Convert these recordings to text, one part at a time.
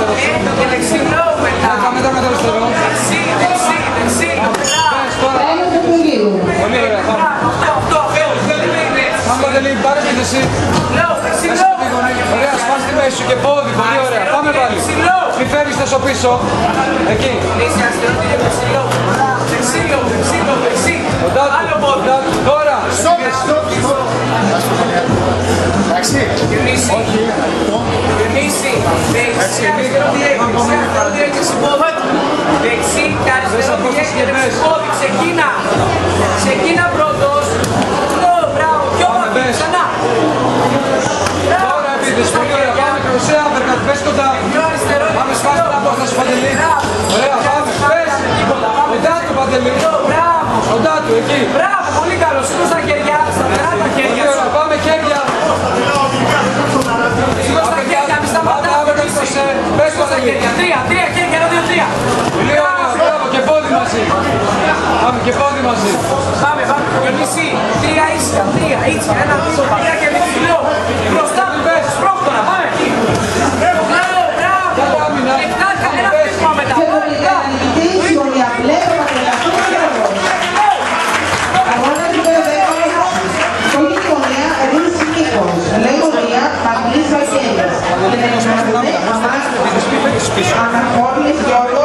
αριστερό σου. Και δεξί low μετά. Μετά με το αριστερό. Δεξί. Πες τώρα. Πολύ ωραία, πάμε. Αυτό. Πάμε Παντελή, πάρε επίθεση. Ωραία, σπάς τη μέση σου και πόδι, πολύ ωραία. Πάμε πάλι. Μη φέρεις τόσο πίσω. Εκεί. Τώρα. Εντάξει. Διονύση, δεξί και αριστερό διέγγιση πόδι. Δεξί και αριστερό διέγγιση πόδι. Ξεκίνα πρώτος. Μπράβο, πιο βαθύ, ξανά. Τώρα επίθεση, πολύ ωραία. Πάμε κροσέα, απερκατ, πες κοντά. Πάμε σπάσει την απόσταση, Παντελή. Ωραία, πάμε, πες. Κοντά του, Παντελή. Κοντά του, εκεί. Μπράβο, πολύ καλό. Σήκω στα χέρια, σταθερά τα χέρια. Πάμε χέρια. Σήκω στα χέρια, μη σταματάς. Πες το τα χέρια. Τρία χέρια, 1, 2, 3. Πολύ ωραία, μπράβο, και πόδι μαζί. Πάμε και πόδι μαζί. Πάμε, Διονύση. 3 ίσια, 1, 2, 3 και ψηλό. Μπροστά του πες, σπρώκτορα, πάμε. Μπράβο, εκτάκα, ένα πέσμα μετά. Αναχώρης Γιώργος, Θοδόρης Θοδωρής.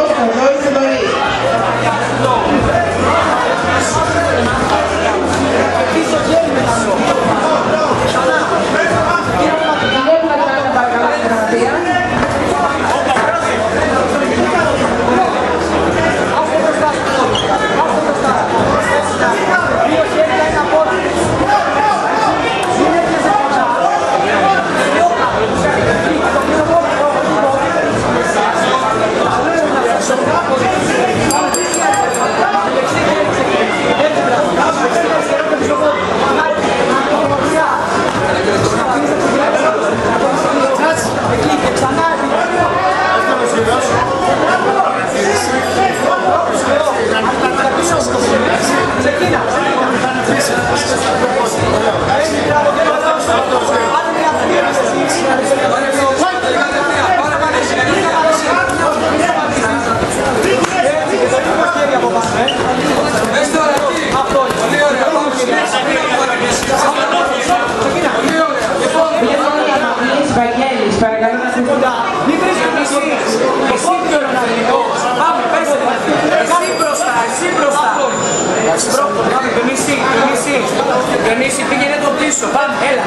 Διονύση, πήγαινε το πίσω. Πάμε, έλα.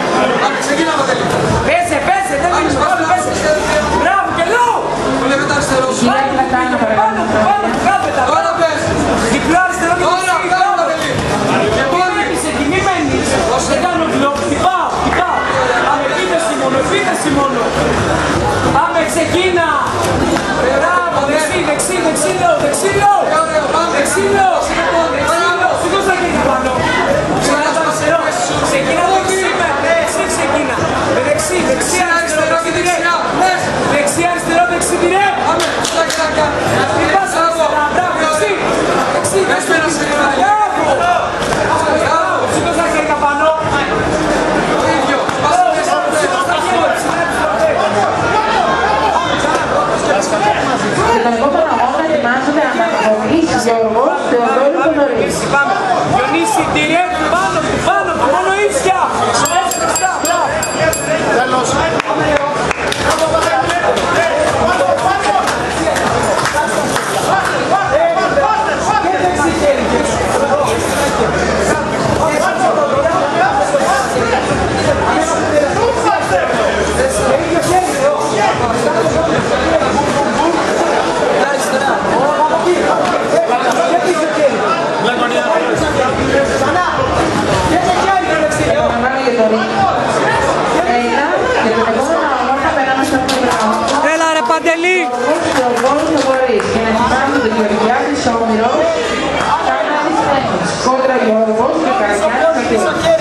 Πέσε, δεν μείνεις. Πάμε, πέσε. Μπράβο και low. Πάνω, κάθετα. Διπλό αριστερό και μη μένεις. Δεν κάνω βλог. Χτυπάω. Πάμε, επίθεση μόνο. Πάμε, ξεκίνα. Μπράβο, δεξί, low. Σήκω στα χέρια πάνω. Ξεκίνα ξεκίνα. Δεξί, αριστερό, δεξί, τυρέ. Χτυπάς αριστερά, μπράβο, δεξί. Μπράβο. Σήκω στα χέρια πάνω. Και τον επόμενο αγώνα ετοιμάζονται Αναχώρης Γιώργος, Θεοδόρης Θοδωρής. Πάμε. Διονύση, τυρέ, πάνω του, μόνο ίσια. Τέλος. Έλα ρε Παντελή! Και να θυμάμαι τον Γεωργιάδη Όμηρος, Κάναλης Τένος, Κόντρα Γιώργος και Καριάνης Ματίας.